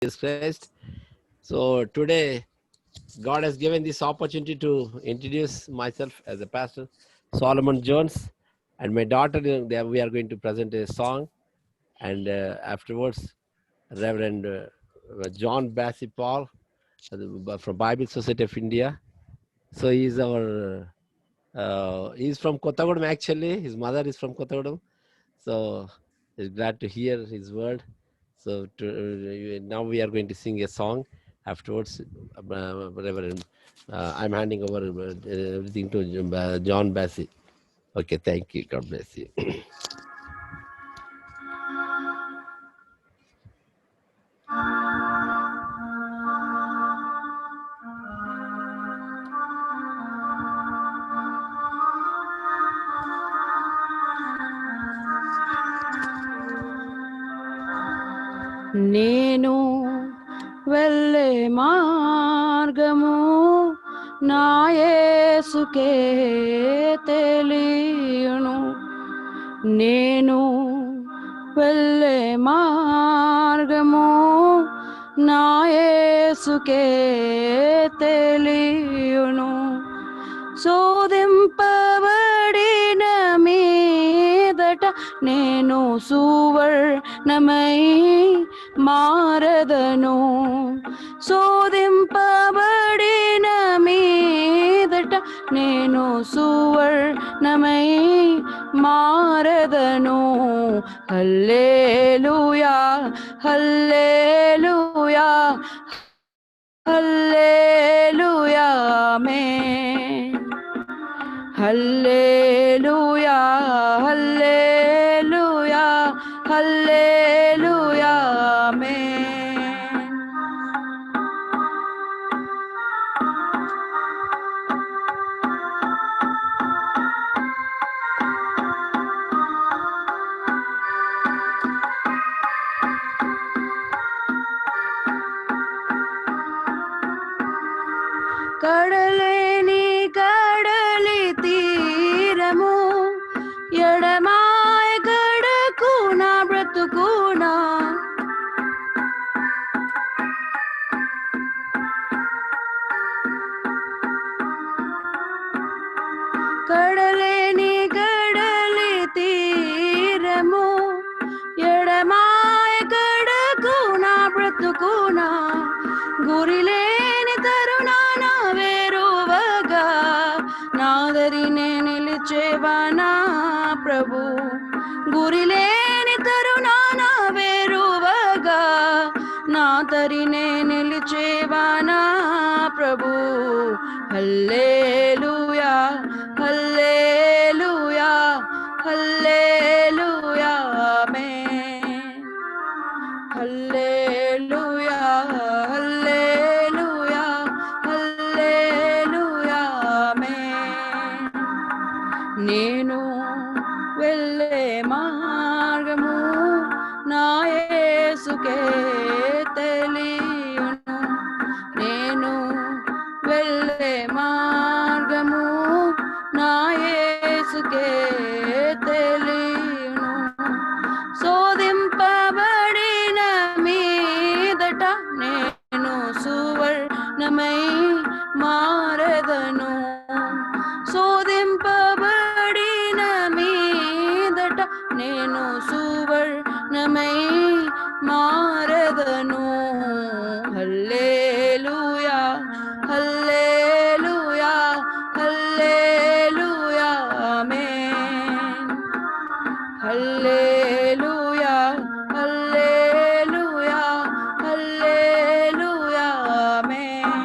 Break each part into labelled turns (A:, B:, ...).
A: Jesus Christ. So today, God has given this opportunity to introduce myself as a pastor, Solomon Jones, and my daughter. We are going to present a song, and afterwards, Reverend John Bassi Paul from Bible Society of India. So he's he's from Kottagudem actually. His mother is from Kottagudem. So he's glad to hear his word. So now we are going to sing a song. Afterwards, Reverend, I'm handing over everything to John Bassi. Okay, thank you. God bless you.
B: నేను వెళ్ళే మార్గము నా యేసుకే తెలియును. నేను వెళ్ళే మార్గము నా యేసుకే తెలియును. శోధింపబడిన మీదట నేను సువర్ణమై మారదను. శోధింపబడిన మీదట నేను సువర్ణమై మారదను. హల్లెలూయా హల్లెలూయా హల్లెలూయా ఆమేన్. హల్లెలూయా హల్లెలూయా హల్లెలూయా ఆమేన్. కడలేని కడలి తీరము ఎడమాయ గడకున బ్రతుకున. కడలేని కడలి తీరము ఎడమాయ గడకున బ్రతుకున. గురిలేని తరుణాన వేరువగా నాదరినే నిలిచేవా నా ప్రభు. గురిలేని తరుణాన వేరువగా నాదరినే నిలిచేవా నా ప్రభు. హల్లెలూయా హల్లెలూయా హల్లెలూయా ఆమేన్. హల్లెలూయా హల్లెలూయా హల్లెలూయా ఆమేన్. నేను వెళ్ళే మార్గము నా యేసుకే తెలియును. నేను వెళ్ళే మార్గము నా యేసుకే తెలియును. శోధింపబడిన మీదట నేను సువర్ణమై మారదను. శోధింపబడిన మీదట నేను సువర్ణమై మారదను. హల్లెలూయా హల్లెలూయా హల్లెలూయా ఆమేన్. హల్లెలూయా హల్లెలూయా హల్లెలూయా ఆమేన్.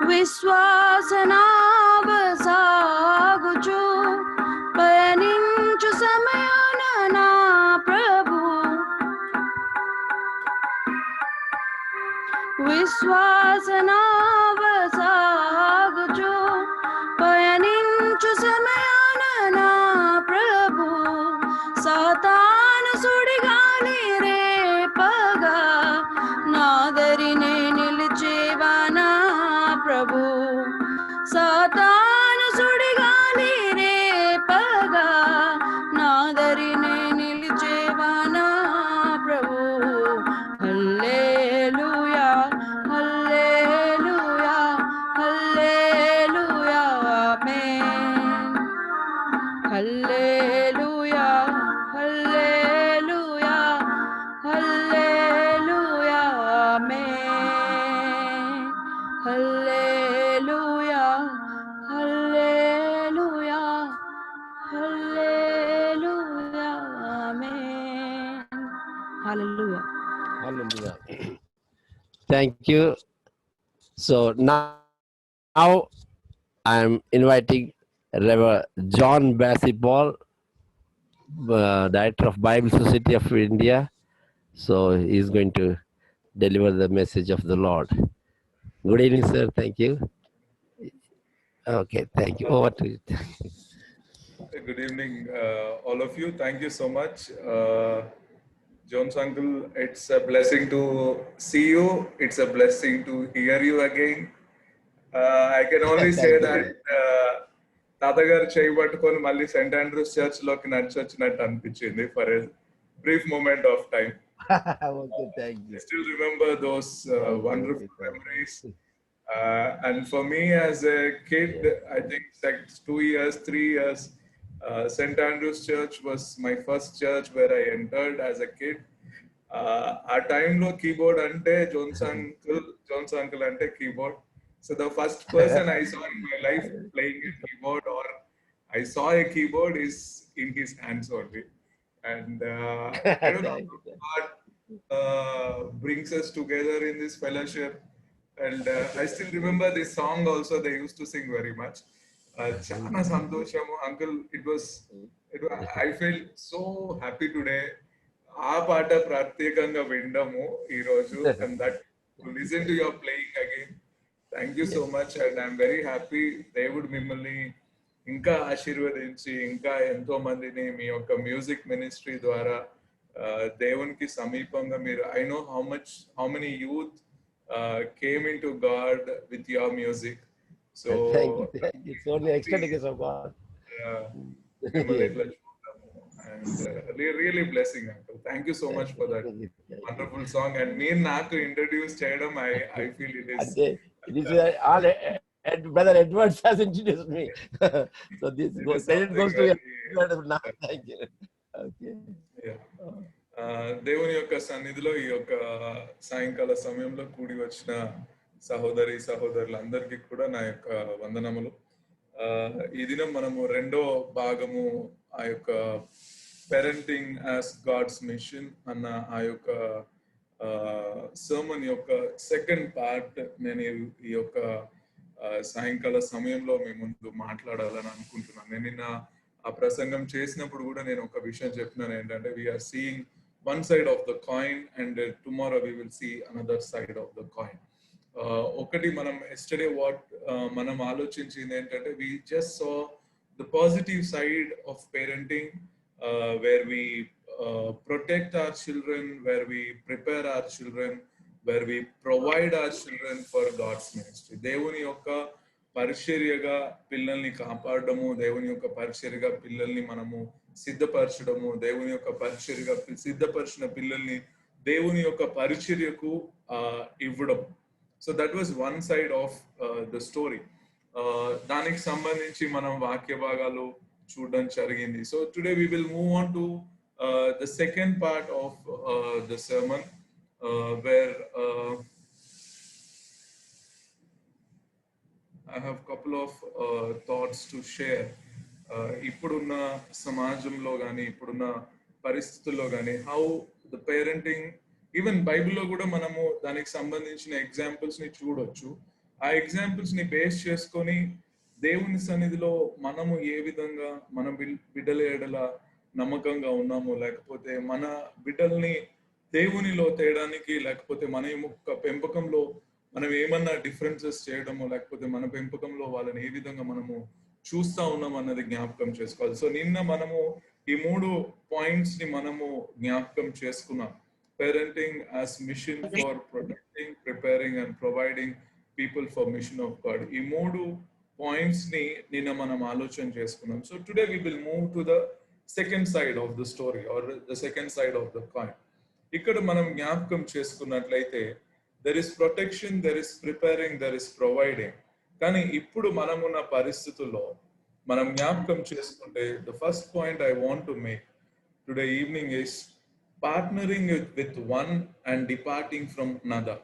B: విశ్వాసనావ సాగుచు పయనించు సమయాన నా ప్రభు. విశ్వాసనావ సాగుచు పయనించు సమయాన నా ప్రభు. సాతాను సుడిగాలి రే Hallelujah, Amen. Hallelujah, Hallelujah, Hallelujah, Amen. Hallelujah.
A: Hallelujah. Thank you. So now I'm inviting Reverend John Bassi Paul, Director of Bible Society of India. So he's going to deliver the message of the Lord. Good evening, sir. Thank you. Okay, thank you. Over to you.
C: Good evening, all of you. Thank you so much. Jones uncle, it's a blessing to see you. It's a blessing to hear you again. I can only say
A: Thank
C: that తాతగారు చేయబట్టుకొని మళ్ళీ Saint Andrews church లోకి నడిచొచ్చినట్టు అనిపించింది for a brief moment of time.
A: Okay, thank you.
C: I still remember those wonderful
A: Okay,
C: memories. And for me as a kid, I think like 2 years, 3 years, St. Andrew's Church was my first church where I entered as a kid. ఆ టైంలో keyboard అంటే Jones uncle అంటే keyboard. So the first person I saw in my life playing a keyboard or I saw a keyboard is in his hands only. And I don't know what brings us together in this fellowship. And I still remember this song also they used to sing very much. Chana Santoshamu, uncle, I feel so happy today. ఆ పాట ప్రత్యేకంగా వినడము ఈరోజు and that to listen to your playing again. Thank you so much and I'm very happy. దేవుడు మిమ్మల్ని ఇంకా ఆశీర్వదించి ఇంకా ఎంతో మందిని మీ యొక్క మ్యూజిక్ మినిస్ట్రీ ద్వారా దేవునికి సమీపంగా మీరు I know how many youth came into God with your music. So
A: thank you. It's only extended case of God.
C: And really blessing, uncle. Thank you so much for that wonderful song. And me naku introduce cheyadam, I feel it is
A: all Brother Edwards has introduced me. So this credit goes to Edward now. Thank you. Okay.
C: Yeah. దేవుని యొక్క సన్నిధిలో ఈ యొక్క సాయంకాల సమయంలో కూడి వచ్చిన సహోదరి సహోదరులందరికీ కూడా నా యొక్క వందనములు. ఈ దినం మనము రెండో భాగము ఆ యొక్క పేరెంటింగ్ యాజ్ గాడ్స్ మిషన్ అన్న ఆ యొక్క సర్మన్ యొక్క సెకండ్ పార్ట్ నేను ఈ యొక్క సాయంకాల సమయంలో మీ ముందు మాట్లాడాలని అనుకుంటున్నాను. నేను నిన్న ఆ ప్రసంగం చేసినప్పుడు కూడా నేను ఒక విషయం చెప్పినాను ఏంటంటే we are seeing one side of the coin and tomorrow we will see another side of the coin. ఒకటి మనం ఎస్టర్డే మనం ఆలోచించింది ఏంటంటే we just saw the positive side of parenting where we protect our children, where we prepare our children, where we provide our children for God's ministry. దేవుని యొక్క పరిచర్యగా పిల్లల్ని కాపాడము, దేవుని యొక్క పరిచర్యగా పిల్లల్ని మనము సిద్ధపరచడము, దేవుని యొక్క పరిచర్యగా సిద్ధపరిచిన పిల్లల్ని దేవుని యొక్క పరిచర్యకు ఇవ్వడం. So that was one side of the story. దానికి సంబంధించి మనం వాక్య భాగాలు చూడడం జరిగింది. So today we will move on to the second part of the sermon where I have a couple of thoughts to share. ఇప్పుడున్న సమాజంలో కానీ ఇప్పుడున్న పరిస్థితుల్లో కానీ హౌ ద పేరెంటింగ్, ఈవెన్ బైబిల్లో కూడా మనము దానికి సంబంధించిన ఎగ్జాంపుల్స్ ని చూడొచ్చు. ఆ ఎగ్జాంపుల్స్ ని బేస్ చేసుకొని దేవుని సన్నిధిలో మనము ఏ విధంగా మన బిడ్డల ఎడల నమ్మకంగా ఉన్నాము, లేకపోతే మన బిడ్డల్ని దేవునిలో తేయడానికి, లేకపోతే మన యొక్క పెంపకంలో మనం ఏమన్నా డిఫరెన్సెస్ చేయడము, లేకపోతే మన పెంపకంలో వాళ్ళని ఏ విధంగా మనము చూస్తా ఉన్నాం అన్నది జ్ఞాపకం చేసుకోవాలి. సో నిన్న మనము ఈ 3 పాయింట్స్ ని మనము జ్ఞాపకం చేసుకున్నాం. Parenting as mission for protecting, preparing and providing people for mission of God. ఈ 3 పాయింట్స్ ని నిన్న మనం ఆలోచన చేసుకున్నాం. So today we will move to the second side of the story or the second side of the coin. ఇక్కడ మనం జ్ఞాపకం చేసుకున్నట్లయితే there is protection, there is preparing, there is providing. కానీ ఇప్పుడు మనమున్న పరిస్థితుల్లో మనం జ్ఞాపకం చేసుకుంటే the first point I want to make today evening is partnering with one and departing from another.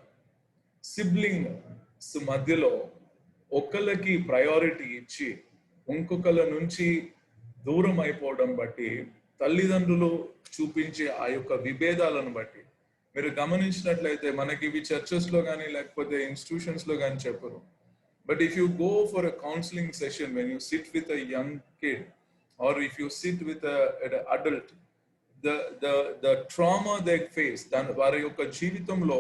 C: Siblings మధ్యలో ఒకళ్ళకి ప్రయారిటీ ఇచ్చి ఇంకొకళ్ళ నుంచి దూరం అయిపోవడం బట్టి తల్లిదండ్రులు చూపించే ఆ యొక్క విభేదాలను బట్టి మీరు గమనించినట్లయితే మనకి ఇవి చర్చెస్ లో కానీ లేకపోతే ఇన్స్టిట్యూషన్స్ లో కానీ చెప్పరు. But if you go for a counselling session when you SIT with a young kid are if you SIT with adult, the trauma they face, దాని వారి యొక్క జీవితంలో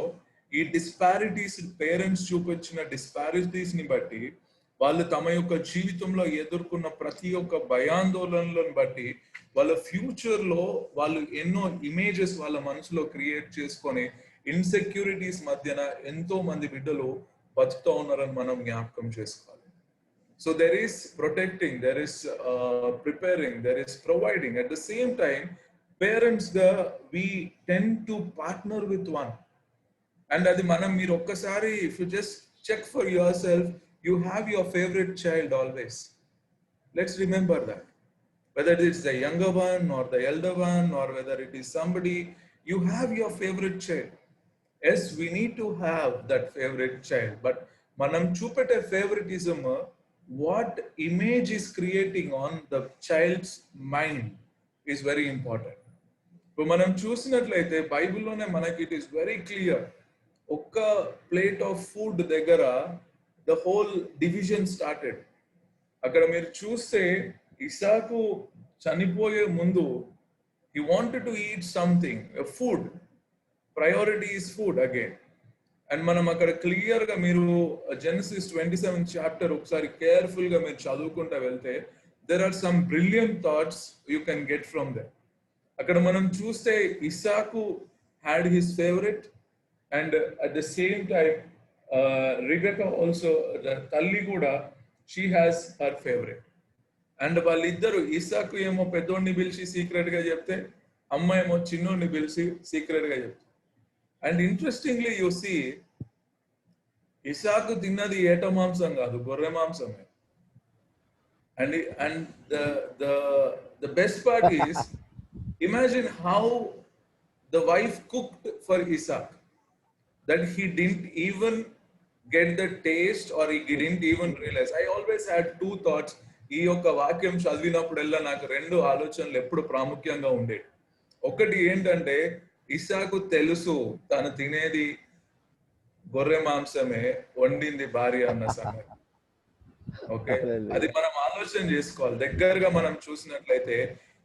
C: ఈ డిస్పారిటీస్, పేరెంట్స్ చూపించిన డిస్పారిటీస్ ని బట్టి వాళ్ళు తమ యొక్క జీవితంలో ఎదుర్కొన్న ప్రతి ఒక్క భయాందోళనలను బట్టి వాళ్ళ ఫ్యూచర్ లో వాళ్ళు ఎన్నో ఇమేజెస్ వాళ్ళ మనసులో క్రియేట్ చేసుకొని ఇన్సెక్యూరిటీస్ మధ్యన ఎంతో మంది బిడ్డలు బతుకుతూ ఉన్నారని మనం జ్ఞాపకం చేసుకోవాలి. So there is protecting, there is preparing, there is providing. At the same time parents గా we tend to partner with one. And అది మనం మీరు ఒక్కసారి if you just check for yourself, you have your favorite child always. Let's remember that. Whether it is the younger one or the elder one or whether it is somebody, you have your favorite child. Yes, we need to have that favorite child, but మనం చూపెట్టే favoritism what image is creating on the child's mind is very important. ఇప్పుడు మనం చూసినట్లయితే బైబిల్లోనే మనకి it is very clear. ఒక్క plate of food దగ్గర the whole division started. అక్కడ మీరు చూస్తే ఇసాకు చనిపోయే ముందు he wanted to eat something, a food. Priority is food again. And మనం అక్కడ క్లియర్ గా మీరు జెనసిస్ 27 చాప్టర్ ఒకసారి కేర్ఫుల్ గా మీరు చదువుకుంటా వెళ్తే there are some brilliant thoughts you can get from there. అక్కడ మనం చూస్తే ఇసాకు had his favorite and at the same time Rebecca also, the తల్లి కూడా she has her favorite. And వాళ్ళిద్దరు ఇసాకు ఏమో పెద్దోడిని పిలిచి సీక్రెట్ గా చెప్తే అమ్మ ఏమో చిన్నోడిని పిలిచి సీక్రెట్ గా చెప్తే. అండ్ ఇంట్రెస్టింగ్లీ యు సీ ఇసాకు తిన్నది ఏట మాంసం కాదు, గొర్రె మాంసమే. And the best part is, imagine how the wife cooked for Isaac that he didn't even get the taste or he didn't even realize. I always had two thoughts. ఈ యొక్క వాక్యం చదివినప్పుడల్లా నాకు రెండు ఆలోచనలు ఎప్పుడు ప్రాముఖ్యంగా ఉండేవి. ఒకటి ఏంటంటే ఇసాకు తెలుసు తను తినేది గొర్రె మాంసమే, వండింది భార్య అన్న సంగతి. ఓకే, అది మనం ఆలోచన చేసుకోవాలి. దగ్గరగా మనం చూసినట్లయితే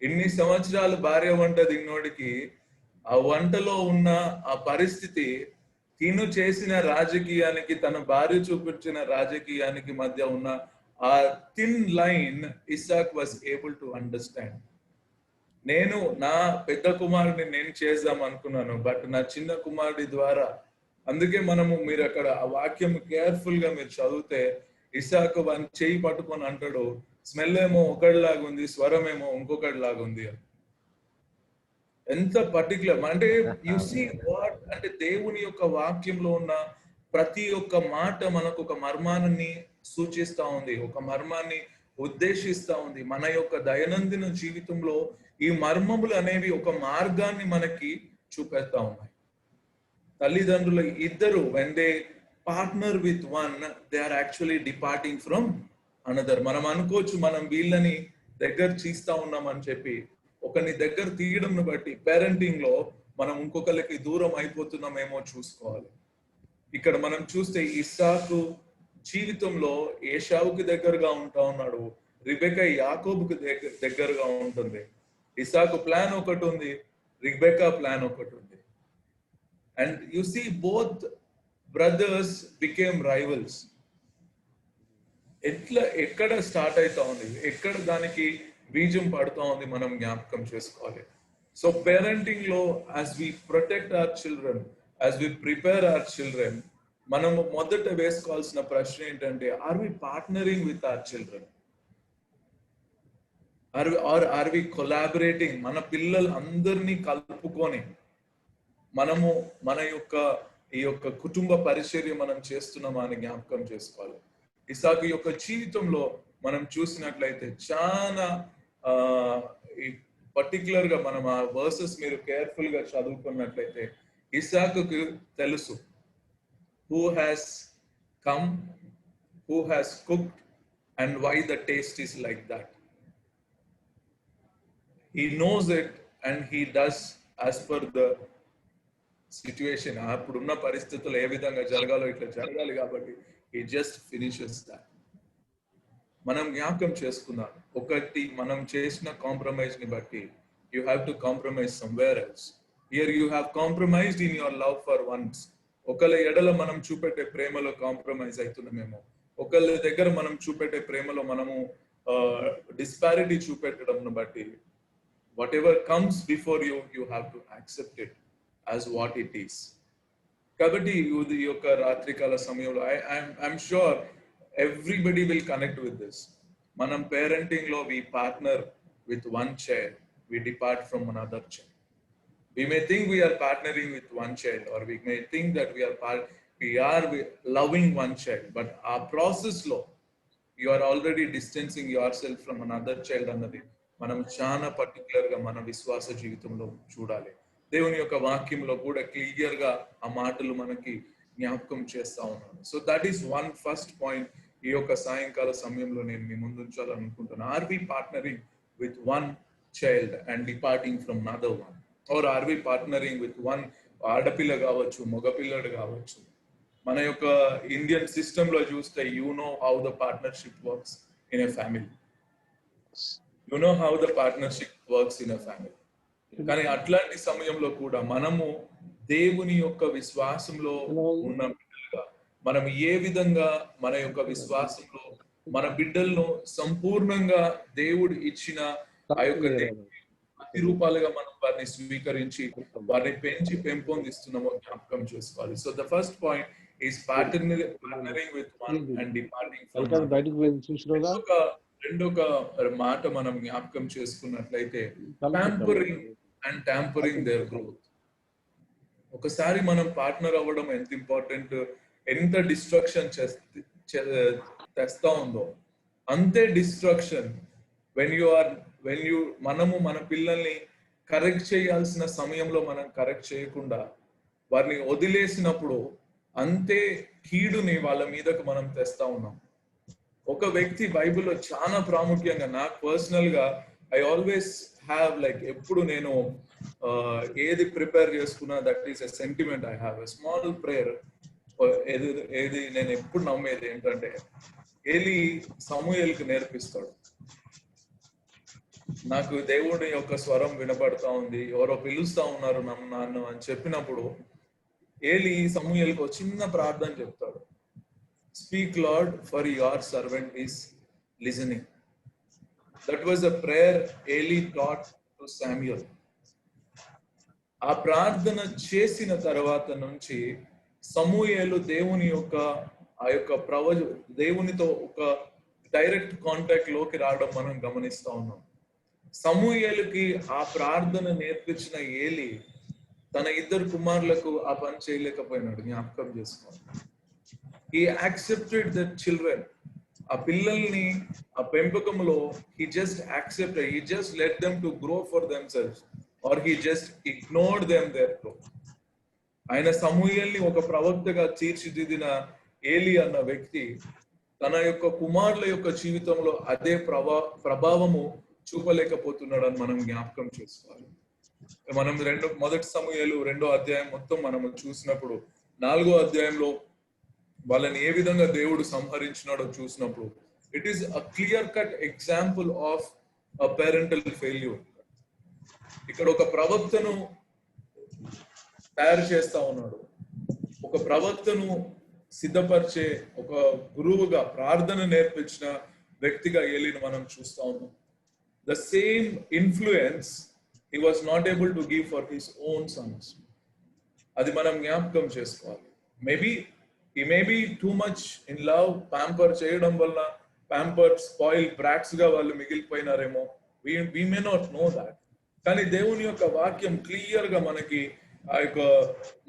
C: ఇన్ని సంవత్సరాలు భార్య వంట తిన్నోడికి ఆ వంటలో ఉన్న ఆ పరిస్థితి, తిను చేసిన రాజకీయానికి తన భార్య చూపించిన రాజకీయానికి మధ్య ఉన్న ఆ thin line Isaac was able to understand. నేను నా పెద్ద కుమారుడిని నేను చేద్దాం అనుకున్నాను, బట్ నా చిన్న కుమారుడి ద్వారా. అందుకే మీరు అక్కడ ఆ వాక్యం కేర్ఫుల్ గా మీరు చదివితే ఇసాకు వాని చేయి పట్టుకొని అంటాడు, స్మెల్ ఏమో ఒకటిలాగా ఉంది, స్వరం ఏమో ఇంకొకటి లాగా ఉంది. ఎంత పర్టికులర్ అంటే యు సీ వాట్ అంటే దేవుని యొక్క వాక్యంలో ఉన్న ప్రతి ఒక్క మాట మనకు ఒక మర్మాన్ని సూచిస్తా ఉంది, ఒక మర్మాన్ని ఉద్దేశిస్తా ఉంది. మన యొక్క దైనందిన జీవితంలో ఈ మర్మములు అనేవి ఒక మార్గాన్ని మనకి చూపెడతా ఉన్నాయి. తల్లిదండ్రుల ఇద్దరు when they partner with one, they are actually departing from another. మనం అనుకోవచ్చు మనం వీళ్ళని దగ్గర తీస్తా ఉన్నాం అని చెప్పి. ఒకరిని దగ్గర తీయడం బట్టి పేరెంటింగ్ లో మనం ఇంకొకరికి దూరం అయిపోతున్నామేమో చూసుకోవాలి. ఇక్కడ మనం చూస్తే ఇస్సాకు జీవితంలో ఏశావుకి దగ్గరగా ఉంటా ఉన్నాడు, రిబెకా యాకోబుకి దగ్గరగా ఉంటుంది. ఇస్సాకు ప్లాన్ ఒకటి ఉంది, రిబెకా ప్లాన్ ఒకటి ఉంది. And you see both brothers became rivals. ఎక్కడ స్టార్ట్ అవుతా ఉంది, ఎక్కడ దానికి బీజం పడుతూ ఉంది మనం జ్ఞాపకం చేసుకోవాలి. సో పేరెంటింగ్ లో as we protect our children, as we prepare our children, మనము మొదట వేసుకోవాల్సిన ప్రశ్న ఏంటంటే, are we partnering with our children, are we collaborating? మన పిల్లలు అందరినీ కలుపుకొని మనము మన యొక్క ఈ యొక్క కుటుంబ పరిచర్య మనం చేస్తున్నామా అని జ్ఞాపకం చేసుకోవాలి. ఇసాకు యొక్క జీవితంలో మనం చూసినట్లయితే చాలా పర్టికులర్ గా మనం ఆ వర్సెస్ మీరు కేర్ఫుల్ గా చదువుకున్నట్లయితే ఇస్సాకుకు తెలుసు who has come, who has cooked, and why the taste is like that. He knows it and he does as per the situation. అప్పుడున్న పరిస్థితులు ఏ విధంగా జరగాలో ఇట్లా జరగాలి కాబట్టి he just finishes that. మనం జ్ఞాపకం చేసుకుందాం, ఒకటి మనం చేసిన కాంప్రమైజ్ ని బట్టి you have to compromise somewhere else. Here you have compromised in your love for once. ఒకళ్ళ ఎడల మనం చూపెట్టే ప్రేమలో కాంప్రమైజ్ అవుతున్నామేమో, ఒకళ్ళ దగ్గర మనం చూపెట్టే ప్రేమలో మనము డిస్పారిటీ చూపెట్టడం బట్టి whatever comes before you you have to accept it as what it is. కాబట్టి ఈ యొక్క రాత్రికాల సమయంలో I'm sure everybody will connect with this. మనం పేరెంటింగ్ లో we partner with one child, we depart from another child. We may think we are partnering with one child, or we may think that we are loving one child, but our process lo you are already distancing yourself from another child అన్నది మనం చాలా particular గా మన విశ్వాస జీవితంలో చూడాలి. దేవుని యొక్క వాక్యంలో కూడా క్లియర్ గా ఆ మాటలు మనకి జ్ఞాపకం చేస్తా ఉన్నాను. So that is one first point ఈ యొక్క సాయంకాల సమయంలో నేను మీ ముందు ఉంచాలనుకుంటున్నాను. Are we partnering with one child and departing from another one, are are we partnering with one, ఆడపిల్ల కావచ్చు మగపిల్లడు కావచ్చు. మన యొక్క ఇండియన్ సిస్టమ్ లో చూస్తే you know how the partnership works in a family, you know how the partnership works in a family. కానీ అట్లాంటి సమయంలో కూడా మనము దేవుని యొక్క విశ్వాసంలో ఉన్న బిడ్డలుగా మనం ఏ విధంగా మన యొక్క విశ్వాసంలో మన బిడ్డలను సంపూర్ణంగా దేవుడు ఇచ్చిన ఆ యొక్క రూపాలుగా మనం వారిని స్వీకరించి వారిని పెంచి పెంపొందిస్తున్నామో జ్ఞాపకం చేసుకోవాలి. So the first point is partnering with one and departing from. రెండొక మాట మనం జ్ఞాపకం చేసుకున్నట్లయితే pampering and tampering their growth. ఒకసారి మనం పార్ట్నర్ అవ్వడం ఎంత ఇంపార్టెంట్, ఎంత డిస్ట్రక్షన్ తెస్తా ఉందో అంతే డిస్ట్రక్షన్ మనము మన పిల్లల్ని కరెక్ట్ చేయాల్సిన సమయంలో మనం కరెక్ట్ చేయకుండా వారిని వదిలేసినప్పుడు అంతే కీడుని వాళ్ళ మీదకు మనం తెస్తా ఉన్నాం. ఒక వ్యక్తి బైబిల్లో చాలా ప్రాముఖ్యంగా నాకు పర్సనల్ గా ఐ ఆల్వేస్ హ్యావ్ లైక్ ఎప్పుడు నేను ఏది ప్రిపేర్ చేసుకున్నా that is a sentiment. I have a small prayer. ఏది నేను ఎప్పుడు నమ్మేది ఏంటంటే ఏలీ సమూయేలుకి నేర్పిస్తాడు. నాకు దేవుడి యొక్క స్వరం వినపడతా ఉంది, ఎవరో పిలుస్తా ఉన్నారు నన్ను అని చెప్పినప్పుడు ఏలీ సమూయేలుకి ఒక చిన్న ప్రార్థన చెప్తాడు. Speak Lord for your servant is listening. That was a prayer Eli taught to Samuel. ఆ ప్రార్థన చేసిన తర్వాత నుంచి సమూయేలు దేవుని యొక్క ఆ యొక్క దేవునితో ఒక డైరెక్ట్ కాంటాక్ట్ లోకి రావడం మనం గమనిస్తా ఉన్నాం. సమూయేలుకి ఆ ప్రార్థన నేర్పించిన ఏలీ తన ఇద్దరు కుమారులకు ఆ పని చేయలేకపోయినాడు. జ్ఞాపకం చేసుకోవాలి. He accepted the children. ఆ పిల్లల్ని ఆ పెంపకంలో he just let them to grow for themselves or he just ignored them their growth. ఆయన సమూయేల్ని ఒక ప్రవక్తగా తీర్చిదిద్దిన ఏలీ అన్న వ్యక్తి తన యొక్క కుమారుల యొక్క జీవితంలో అదే ప్రభావము చూపలేకపోతున్నాడని మనం జ్ఞాపకం చేసుకోవాలి. మనం మొదటి సమూయేలు 2వ అధ్యాయం మొత్తం మనము చూసినప్పుడు 4వ అధ్యాయంలో వాళ్ళని ఏ విధంగా దేవుడు సంహరించినాడో చూసినప్పుడు it is a clear cut example of a parental failure. ఇక్కడ ఒక ప్రవక్తను తయారు చేస్తా ఉన్నాడు, ఒక ప్రవక్తను సిద్ధపరిచే ఒక గురువుగా ప్రార్థన నేర్పించిన వ్యక్తిగా ఏలీని మనం చూస్తా ఉన్నాం. The same influence he was not able to give for his own sons. అది మనం జ్ఞాపకం చేసుకోవాలి. he may be too much in love, pamper చేయడం వల్ల pampered spoil brats గా వాళ్ళు మిగిలిపోయినారేమో. we may not know that. కానీ దేవుని యొక్క వాక్యం క్లియర్ గా మనకి ఆ యొక్క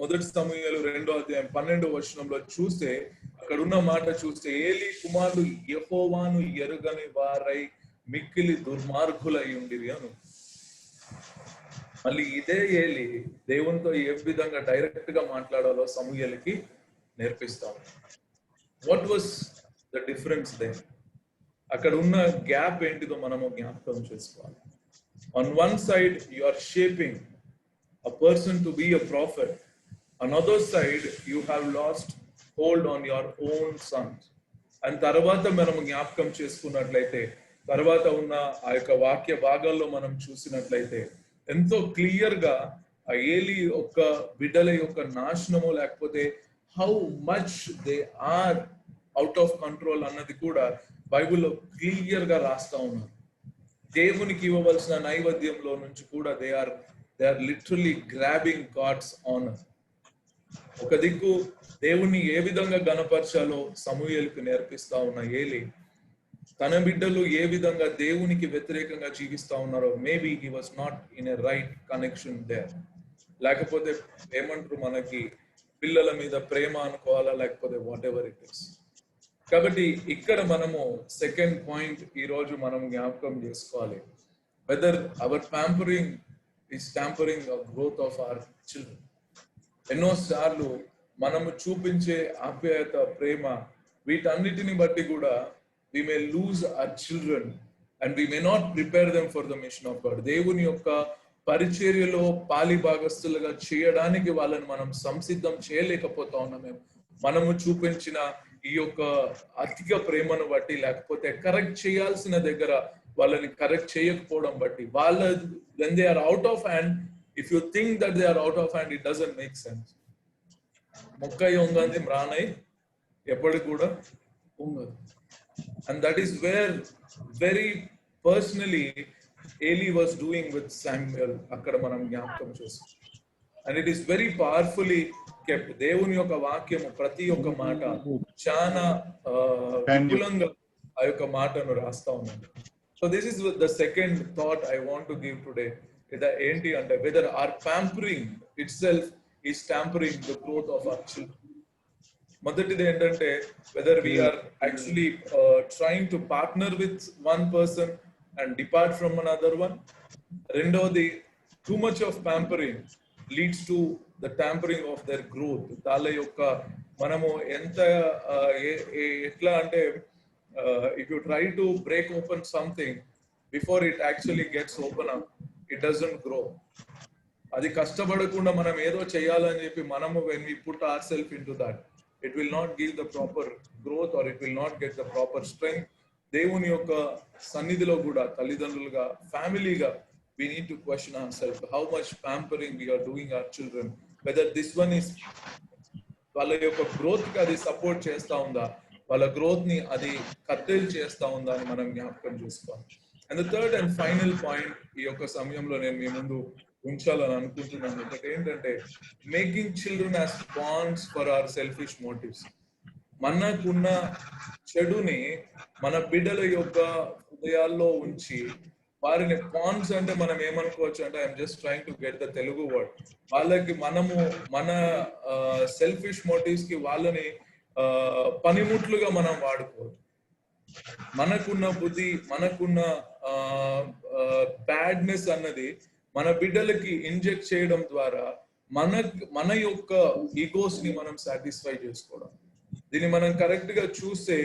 C: మొదటి సమూయేలు 2వ అధ్యాయం 12వ వచనంలో చూస్తే అక్కడ ఉన్న మాట చూస్తే ఏలీ కుమారులు యెహోవాను ఎరుగని వారై మిక్కిలి దుర్మార్గులై ఉండిరి అను. మళ్ళీ ఇదే ఏలి దేవునితో ఏ విధంగా డైరెక్ట్ గా మాట్లాడాలో సమూయేలుకి నేర్పిస్తాం. What was the difference there? అక్కడ ఉన్న గ్యాప్ ఏంటిదో మనము జ్ఞాపకం చేసుకోవాలి. On one side you are shaping a person to be a prophet. Another side, you have lost hold on your own sons. And తర్వాత మనం జ్ఞాపకం చేసుకున్నట్లయితే, తర్వాత ఉన్న ఆ యొక్క వాక్య భాగాల్లో మనం చూసినట్లయితే ఎంతో క్లియర్ గా ఆ ఏలి యొక్క బిడ్డల యొక్క నాశనము లేకపోతే how much they are out of control అన్నది కూడా బైబిల్లో క్లియర్ గా రాస్తా ఉన్నారు. దేవునికి ఇవ్వవలసిన నైవేద్యంలో నుంచి కూడా they are literally grabbing God's honour. ఒక దిక్కు దేవుణ్ణి ఏ విధంగా గణపరచాలో సమూయేలుకు నేర్పిస్తా ఉన్న ఏలి, తన బిడ్డలు ఏ విధంగా దేవునికి వ్యతిరేకంగా జీవిస్తా ఉన్నారో, maybe he was not in a right connection there. లేకపోతే ఏమంటారు, మనకి పిల్లల మీద ప్రేమ అనుకోవాలా, లేకపోతే వాట్ ఎవర్ ఇట్ ఇస్. కాబట్టి ఇక్కడ మనము సెకండ్ పాయింట్ ఈ రోజు మనం జ్ఞాపకం చేసుకోవాలి. Weather hour pampering is tampering the growth of our children. ఎన్నోసార్లు మనము చూపించే ఆప్యాయత, ప్రేమ, వీటన్నిటిని బట్టి కూడా we may lose our children and we may not prepare them for the mission of God. దేవుని యొక్క పరిచర్యలో పాలి భాగస్తులుగా చేయడానికి వాళ్ళని మనం సంసిద్ధం చేయలేకపోతా ఉన్నాం. మనము చూపించిన ఈ యొక్క అధిక ప్రేమను బట్టి, లేకపోతే కరెక్ట్ చేయాల్సిన దగ్గర వాళ్ళని కరెక్ట్ చేయకపోవడం బట్టి, వాళ్ళ when they are out of hand, if you think that they are out of hand, it doesn't make sense. మొక్కై ఉంగంది మ్రానై ఎప్పటికి కూడా ఉంగదు. And that is where very personally Eli was doing with Samuel. అక్కడ మనం జ్ఞాపకం చేస్తాం. And it is very powerfully kept. దేవుని యొక్క వాక్యము ప్రతి ఒక్క మాట చాలా విపులంగా ఆ యొక్క మాటను రాస్తా ఉన్నాడు. So this is the second thought I want to give today. ఏంటి అంటే, whether our pampering itself is tampering the growth of our children. మొదటిది ఏంటంటే, whether we are actually trying to partner with one person and depart from another one. రెండవది, too much of pampering leads to the tampering of their growth. వాళ్ళ యొక్క మనము ఎంత ఎట్లా అంటే, if you try to break open something before it actually gets open up, it doesn't grow. అది కష్టపడకుండా మనం ఏదో చేయాలని చెప్పి మనము when we put ourselves into that, it will not give the proper growth or it will not get the proper strength. దేవుని యొక్క సన్నిధిలో కూడా తల్లిదండ్రులుగా, ఫ్యామిలీగా we need to question ourselves how much pampering we are doing our children, whether this one is వాళ్ళ యొక్క growth కి అది support చేస్తా ఉందా, వాళ్ళ గ్రోత్ ని అది కట్టేలు చేస్తా ఉందా అని మనం జ్ఞాపకం చేసుకోవాలి. And the third and final point ఈ యొక్క సమయంలో నేను మీ ముందు ఉంచాలని అనుకుంటున్నాను. ఒకటి ఏంటంటే, making children as pawns for our selfish motives. మనకున్న చెడుని మన బిడ్డల యొక్క హృదయాల్లో ఉంచి వారిని పాన్స్ అంటే మనం ఏమనుకోవచ్చు అంటే, I'm just trying to get the Telugu word, వాళ్ళకి మనము మన సెల్ఫిష్ మోటివ్స్ కి వాళ్ళని పనిముట్లుగా మనం వాడుకోవచ్చు. మనకున్న బుద్ధి, మనకున్న బ్యాడ్నెస్ అన్నది మన బిడ్డలకి ఇంజెక్ట్ చేయడం ద్వారా మన యొక్క ఈగోస్ ని మనం సాటిస్ఫై చేసుకోవడం. దీన్ని మనం కరెక్ట్ గా చూస్తే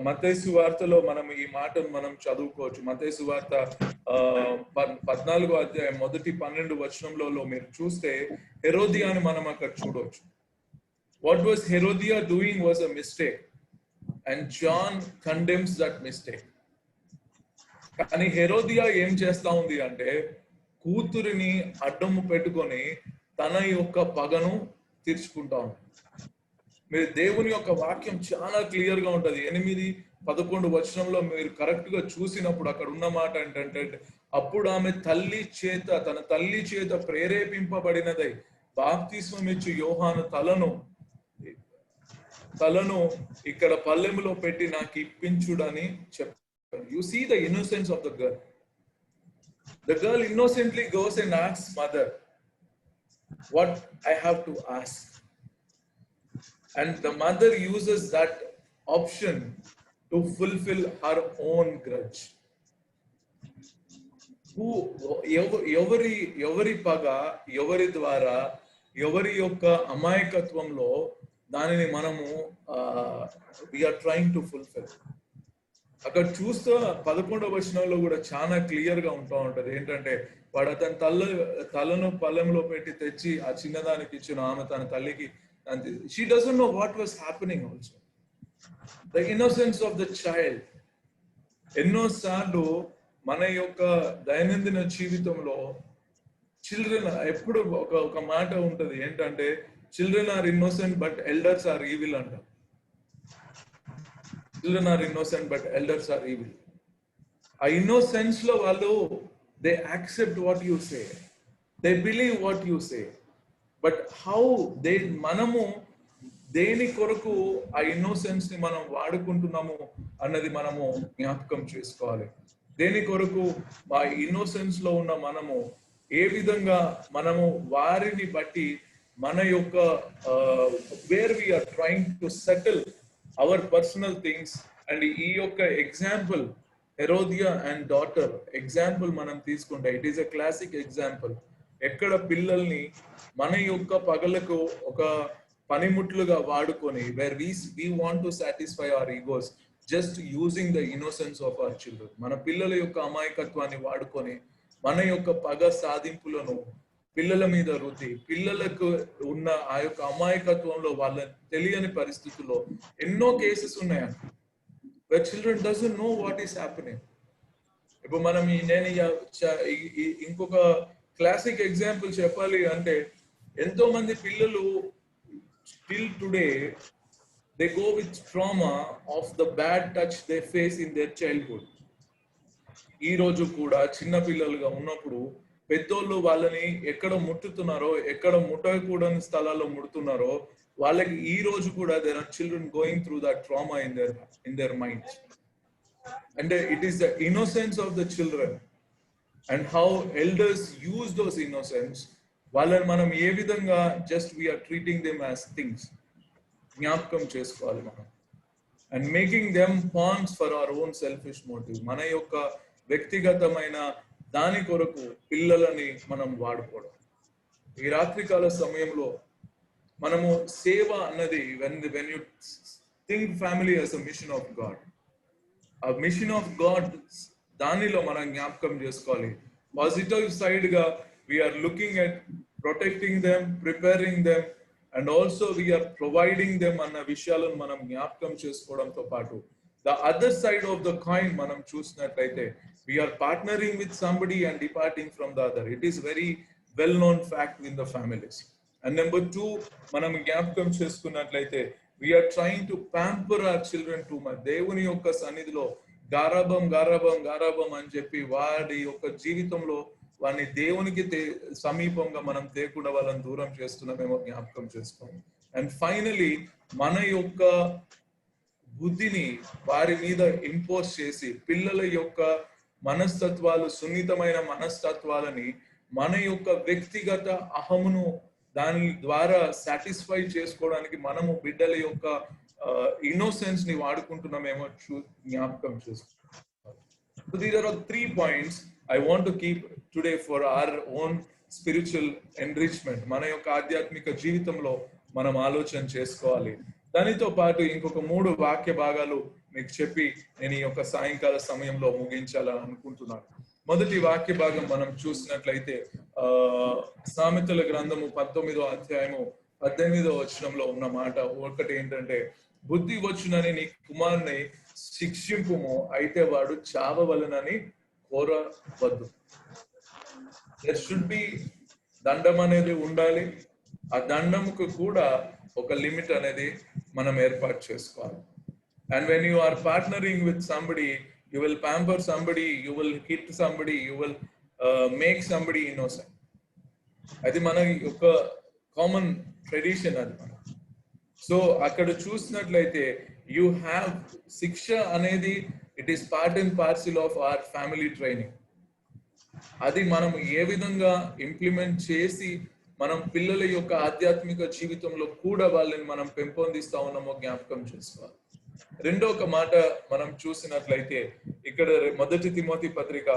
C: మత్తయి సువార్తలో మనం ఈ మాటను మనం చదువుకోవచ్చు. మత్తయి సువార్త 14వ అధ్యాయం మొదటి 12 వచనంలో మీరు చూస్తే హెరోదియాని మనం అక్కడ చూడవచ్చు. What was Herodias doing was a mistake, and John condemns that mistake. కానీ హెరోదియా ఏం చేస్తా ఉంది అంటే, కూతురిని అడ్డము పెట్టుకొని తన యొక్క పగను తీర్చుకుంటా ఉంది. మీరు దేవుని యొక్క వాక్యం చాలా క్లియర్ గా ఉంటది. 8-11 వచనంలో మీరు కరెక్ట్ గా చూసినప్పుడు అక్కడ ఉన్న మాట ఏంటంటే, అప్పుడు ఆమె తన తల్లి చేత ప్రేరేపింపబడినదై బాప్తిస్మం ఇచ్చు యోహాను తలను ఇక్కడ పల్లెములో పెట్టి నాకు ఇప్పించుడని చెప్పారు. You see the innocence of the girl. The girl innocently goes and asks mother, what I have to ask. And the mother uses that option to fulfill her own grudge. ఎవరి పగ, ఎవరి ద్వారా, ఎవరి యొక్క అమాయకత్వంలో దానిని మనము వీఆర్ ట్రైంగ్ టు ఫుల్ఫిల్. అక్కడ చూస్తే 11వ వచనంలో కూడా చాలా క్లియర్ గా ఉంటది ఏంటంటే, వాడు అతని తలను పళ్ళెంలో పెట్టి తెచ్చి ఆ చిన్నదానికి ఇచ్చిన ఆమె తన తల్లికి, she doesn't know what was happening also. The innocence of the child. ఎన్నోసార్లు మన యొక్క దైనందిన జీవితంలో చిల్డ్రన్ ఎప్పుడు ఒక మాట ఉంటది ఏంటంటే, children are innocent but elders are evil అంటారు. Children are innocent but elders are evil. ఆ innocence లో వాళ్ళు they accept what you say, they believe what you say, but how మనము దేని కొరకు ఆ innocence ని మనం వాడుకుంటున్నాము అన్నది మనము జ్ఞాపకం చేసుకోవాలి. దేని కొరకు ఆ innocence లో ఉన్న మనము ఏ విధంగా మనము వారిని బట్టి మన యొక్క where we are trying to settle our personal things. And ఈ యొక్క example Herodias and daughter example మనం తీసుకుంటే, it is a classic example. ఎక్కడ పిల్లల్ని మన యొక్క పగలకు ఒక పనిముట్లుగా వాడుకొని, wear we want to satisfy our egos just using the innocence of our children. మన పిల్లల యొక్క అమాయకత్వాన్ని వాడుకొని మన యొక్క పగ సాధింపులను పిల్లల మీద రుద్ది, పిల్లలకు ఉన్న ఆ యొక్క అమాయకత్వంలో వాళ్ళ తెలియని పరిస్థితుల్లో ఎన్నో కేసెస్ ఉన్నాయండి. where children doesn't know what is happening. ఇప్పుడు మనం నేను ఇంకొక క్లాసిక్ ఎగ్జాంపుల్ చెప్పాలి అంటే, ఎంతో మంది పిల్లలు still today they go with trauma of the bad touch they face in their childhood. ఈ రోజు కూడా చిన్న పిల్లలుగా ఉన్నప్పుడు పెద్దోళ్ళు వాళ్ళని ఎక్కడ ముట్టుతున్నారో, ఎక్కడ ముట్టకూడని స్థలాల్లో ముడుతున్నారో, వాళ్ళకి ఈ రోజు కూడా there are children going through that trauma in their minds. And it is the innocence of the children and how elders use those innocence. వాళ్ళని మనం ఏ విధంగా just we are treating them as things జ్ఞాపకం చేసుకోవాలి మనం. And making them pawns for our own selfish motive. మన యొక్క వ్యక్తిగతమైన దాని కొరకు పిల్లలని మనం వాడుకోవడం. ఈ రాత్రికాల సమయంలో మనము సేవ అన్నది when you think family as a mission of God, a mission of God, దానిలో మనం జ్ఞాపకం చేసుకోవాలి. పాజిటివ్ సైడ్ గా we are looking at protecting them, preparing them, and also we are providing them అన్న విషయాలను మనం జ్ఞాపకం చేసుకోవడంతో పాటు, the other side of the coin మనం చూసినట్లయితే we are partnering with somebody and departing from the other. It is very well known fact in the families. And number 2, మనం జ్ఞాపకం చేసుకున్నట్లయితే we are trying to pamper our children too much. దేవుని యొక్క సన్నిధిలో గారాబం అని చెప్పి వాడి యొక్క జీవితంలో వాడిని దేవునికి సమీపంగా మనం తేకుండా వాళ్ళని దూరం చేస్తున్నామేమో జ్ఞాపకం చేసుకోండి. అండ్ ఫైనలీ మన యొక్క బుద్ధిని వారి మీద ఇంపోజ్ చేసి పిల్లల యొక్క మనస్తత్వాలు, సున్నితమైన మనస్తత్వాలని మన యొక్క వ్యక్తిగత అహమును దాని ద్వారా సాటిస్ఫై చేసుకోవడానికి మనము బిడ్డల యొక్క ఇన్నోసెన్స్ ని వాడుకుంటున్నామేమో జ్ఞాపకం చేసుకోవాలి. So these are all 3 points I want to keep today for our own spiritual enrichment. మన యొక్క ఆధ్యాత్మిక జీవితంలో మనం ఆలోచన చేసుకోవాలి. దానితో పాటు ఇంకొక 3 వాక్య భాగాలు మీకు చెప్పి నేను ఈ యొక్క సాయంకాల సమయంలో ముగించాలని అనుకుంటున్నాను. మొదటి వాక్య భాగం మనం చూసినట్లయితే సామెతల గ్రంథము 19వ అధ్యాయము 18వ వచనంలో ఉన్న మాట ఒకటి ఏంటంటే, బుద్ధి వచ్చునని నీ కుమారుని శిక్షింపుము, అయితే వాడు చావవలనని కోరవద్దు. there should be దండం అనేది ఉండాలి. ఆ దండంకు కూడా ఒక లిమిట్ అనేది మనం ఏర్పాటు చేసుకోవాలి. And when you are partnering with somebody, you will pamper somebody, you will hit somebody, you will make somebody innocent. అది మన యొక్క కామన్ ట్రెడిషన్ అది మన. సో అక్కడ చూసినట్లయితే you have శిక్ష అనేది it is part and parcel of our family training. అది మనం ఏ విధంగా ఇంప్లిమెంట్ చేసి మనం పిల్లల యొక్క ఆధ్యాత్మిక జీవితంలో కూడా వాళ్ళని మనం పెంపొందిస్తా ఉన్నామో జ్ఞాపకం చేసుకోవాలి. రెండో ఒక మాట మనం చూసినట్లయితే ఇక్కడ 1 తిమోతి పత్రిక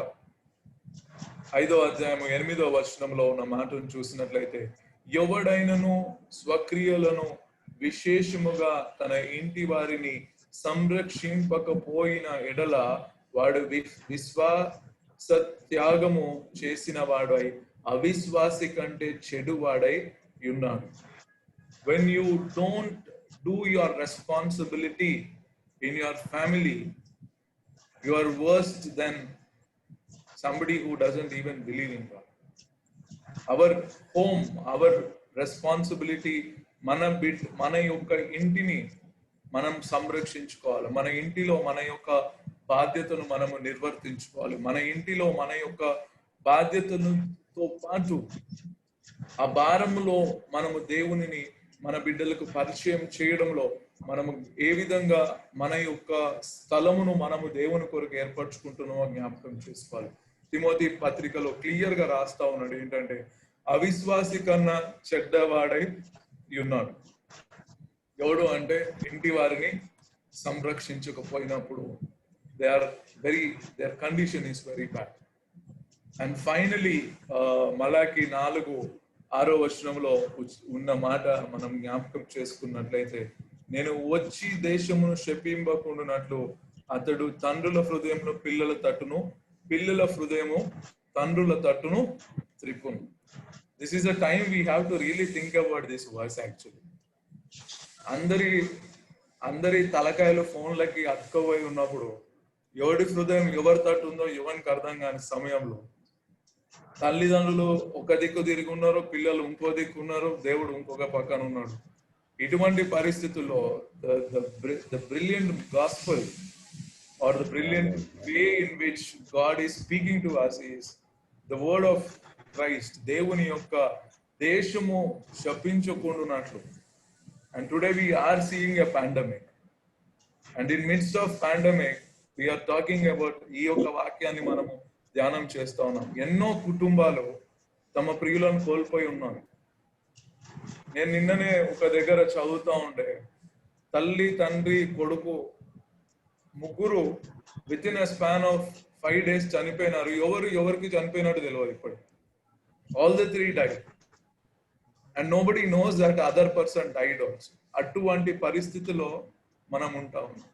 C: 5వ అధ్యాయము 8వ వచనంలో ఉన్న మాటను చూసినట్లయితే, ఎవడైనను స్వక్రియలను విశేషముగా తన ఇంటి వారిని సంరక్షింపకపోయిన ఎడల వాడు విశ్వాస త్యాగము చేసిన వాడై అవిశ్వాసి కంటే చెడు వాడై ఉన్నాడు. When you don't do your responsibility in your family, you are worse than somebody who doesn't even believe in God. Our home, our responsibility, మన యొక్క ఇంటిని మనం సంరక్షించుకోవాలి. మన ఇంటిలో మన యొక్క బాధ్యతను మనము నిర్వర్తించుకోవాలి. మన ఇంటిలో మన యొక్క బాధ్యతలతో పాటు ఆ భారంలో మనము దేవునిని మన బిడ్డలకు పరిచయం చేయడంలో మనము ఏ విధంగా మన యొక్క స్థలమును మనము దేవుని కొరకు ఏర్పరచుకుంటున్నామో జ్ఞాపకం చేసుకోవాలి. తిమోతి పత్రికలో క్లియర్ గా రాస్తా ఉన్నాడు ఏంటంటే, అవిశ్వాసి కన్నా చెడ్డవాడై ఉన్నాడు. ఎవడు అంటే ఇంటి వారిని సంరక్షించకపోయినప్పుడు their condition is very bad. And finally మలాకి 4:6 వచనంలో ఉన్న మాట మనం జ్ఞాపకం చేసుకున్నట్లయితే, నేను వచ్చి దేశమును శపింపకుండునట్లు అతడు తండ్రుల హృదయంలో పిల్లల తట్టును, పిల్లల హృదయము తండ్రుల తట్టును త్రిప్పును. This is a time we have to really think about this verse actually. అందరి తలకాయలు ఫోన్లకి అతుక్కుపోయి ఉన్నప్పుడు ఎవడి హృదయం ఎవరి తట్టు ఉందో ఎవరికి అర్థం కాని సమయంలో తల్లిదండ్రులు ఒక దిక్కు తిరిగి ఉన్నారు, పిల్లలు ఇంకో దిక్కు ఉన్నారు, దేవుడు ఇంకొక పక్కన ఉన్నాడు. ఇటువంటి పరిస్థితుల్లో the brilliant gospel or the brilliant way in which God is speaking to us is the word of Christ. దేవుని యొక్క దేశము శపించకుండునట్లు. And today we are seeing a pandemic. And in midst of pandemic, we are talking about ఈ యొక్క వాక్యాన్ని మనము ధ్యానం చేస్తా ఉన్నాం. ఎన్నో కుటుంబాలు తమ ప్రియులను కోల్పోయి ఉన్నారు. నేను నిన్ననే ఒక దగ్గర చదువుతా ఉంటే, తల్లి, తండ్రి, కొడుకు ముగ్గురు with in a span of 5 days చనిపోయినారు. ఎవరికి చనిపోయినట్టు తెలియదు ఇప్పుడు. All the 3 died. And nobody knows that other person died also. అటువంటి పరిస్థితిలో మనం ఉంటా ఉన్నాం.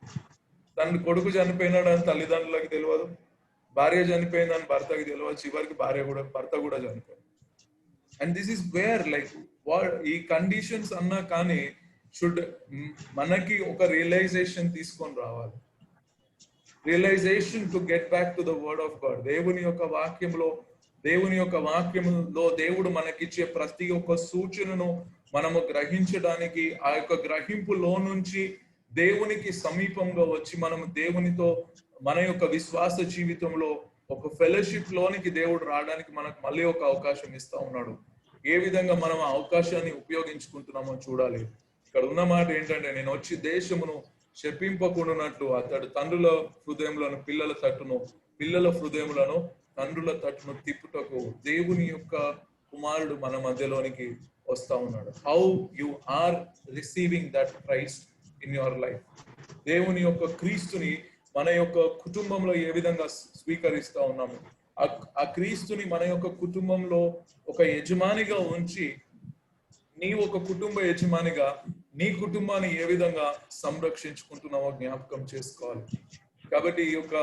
C: తన కొడుకు చనిపోయినాడు అని తల్లిదండ్రులకి తెలియదు, భార్య చనిపోయిందని భర్తకి తెలియదు, చివరికి భర్త కూడా చనిపోయింది. And this is where like ఈ కండిషన్స్ అన్నా కానీ మనకి ఒక రియలైజేషన్ తీసుకొని రావాలి. Realisation to get back to the word of God. దేవుని యొక్క వాక్యంలో దేవుడు మనకిచ్చే ప్రతి ఒక్క సూచనను మనము గ్రహించడానికి, ఆ యొక్క గ్రహింపులో నుంచి దేవునికి సమీపంగా వచ్చి మనము దేవునితో మన యొక్క విశ్వాస జీవితంలో ఒక ఫెలోషిప్ లోనికి దేవుడు రావడానికి మనకు మళ్ళీ ఒక అవకాశం ఇస్తా ఉన్నాడు. ఏ విధంగా మనం ఆ అవకాశాన్ని ఉపయోగించుకుంటున్నామో చూడాలి. ఇక్కడ ఉన్న మాట ఏంటంటే, నేను వచ్చి దేశమును శపింపకుండునట్లు అతడు తండ్రుల హృదయములను పిల్లల తట్టును, పిల్లల హృదయములను తండ్రుల తట్టును తిప్పుటకు దేవుని యొక్క కుమారుడు మన మధ్యలోనికి వస్తా ఉన్నాడు. How you are receiving that Christ in your life. దేవుని యొక్క క్రీస్తుని మన యొక్క కుటుంబంలో ఏ విధంగా స్వీకరిస్తా ఉన్నాము, ఆ క్రీస్తుని మన యొక్క కుటుంబంలో ఒక యజమానిగా ఉంచి, నీ ఒక కుటుంబ యజమానిగా నీ కుటుంబాన్ని ఏ విధంగా సంరక్షించుకుంటున్నావో జ్ఞాపకం చేసుకోవాలి. కాబట్టి ఈ యొక్క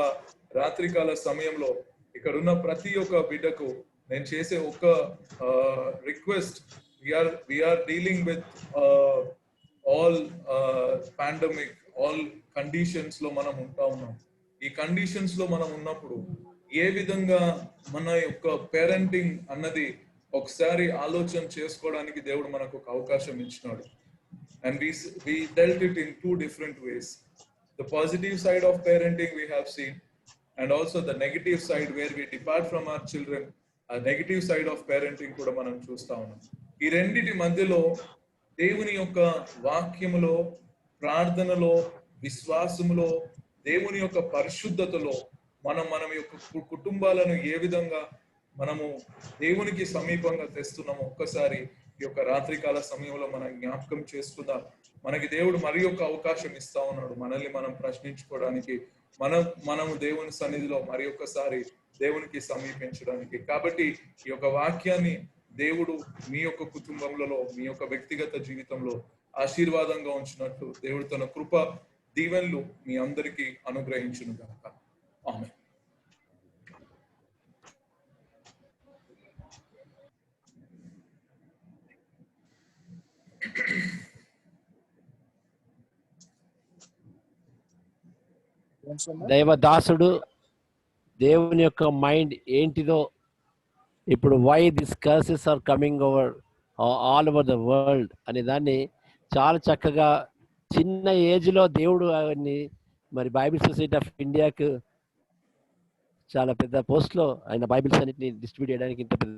C: రాత్రికాల సమయంలో ఇక్కడ ఉన్న ప్రతి ఒక్క బిడ్డకు నేను చేసే ఒక request, we are dealing with all pandemic, all conditions లో మనం ఉంటా ఉన్నాం. ఈ కండిషన్స్ లో మనం ఉన్నప్పుడు ఏ విధంగా మన యొక్క పేరెంటింగ్ అన్నది ఒకసారి ఆలోచన చేసుకోవడానికి దేవుడు మనకు ఒక అవకాశం ఇచ్చినాడు. And we dealt it in 2 different ways. The positive side of parenting we have seen, and also the negative side where we depart from our children. A negative side of parenting kuda manam chusta unnam. Ee renditi madhyalo దేవుని యొక్క వాక్యములో, ప్రార్థనలో, విశ్వాసములో, దేవుని యొక్క పరిశుద్ధతలో మనం యొక్క కుటుంబాలను ఏ విధంగా మనము దేవునికి సమీపంగా తెస్తున్నాము ఒక్కసారి ఈ యొక్క రాత్రికాల సమయంలో మనం జ్ఞాపకం చేసుకుందాం. మనకి దేవుడు మరి ఒక అవకాశం ఇస్తా ఉన్నాడు మనల్ని మనం ప్రశ్నించుకోవడానికి. మనము దేవుని సన్నిధిలో మరి ఒక్కసారి దేవునికి సమీపించడానికి. కాబట్టి ఈ యొక్క వాక్యాన్ని దేవుడు మీ యొక్క కుటుంబంలో, మీ యొక్క వ్యక్తిగత జీవితంలో ఆశీర్వాదంగా ఉంచినట్లు దేవుడు తన కృప దీవెనలు మీ అందరికీ అనుగ్రహించును గాక. ఆమేన్.
A: దైవదాసుడు దేవుని యొక్క మైండ్ ఏంటిదో ఇప్పుడు why this curses are coming over all over the world అనే దాన్ని చాలా చక్కగా చిన్న ఏజ్లో దేవుడు అవన్నీ మరి బైబిల్ సొసైటీ ఆఫ్ ఇండియాకు చాలా పెద్ద పోస్ట్లో ఆయన బైబిల్స్ అన్నిటిని డిస్ట్రిబ్యూట్ చేయడానికి ఇంత పెద్ద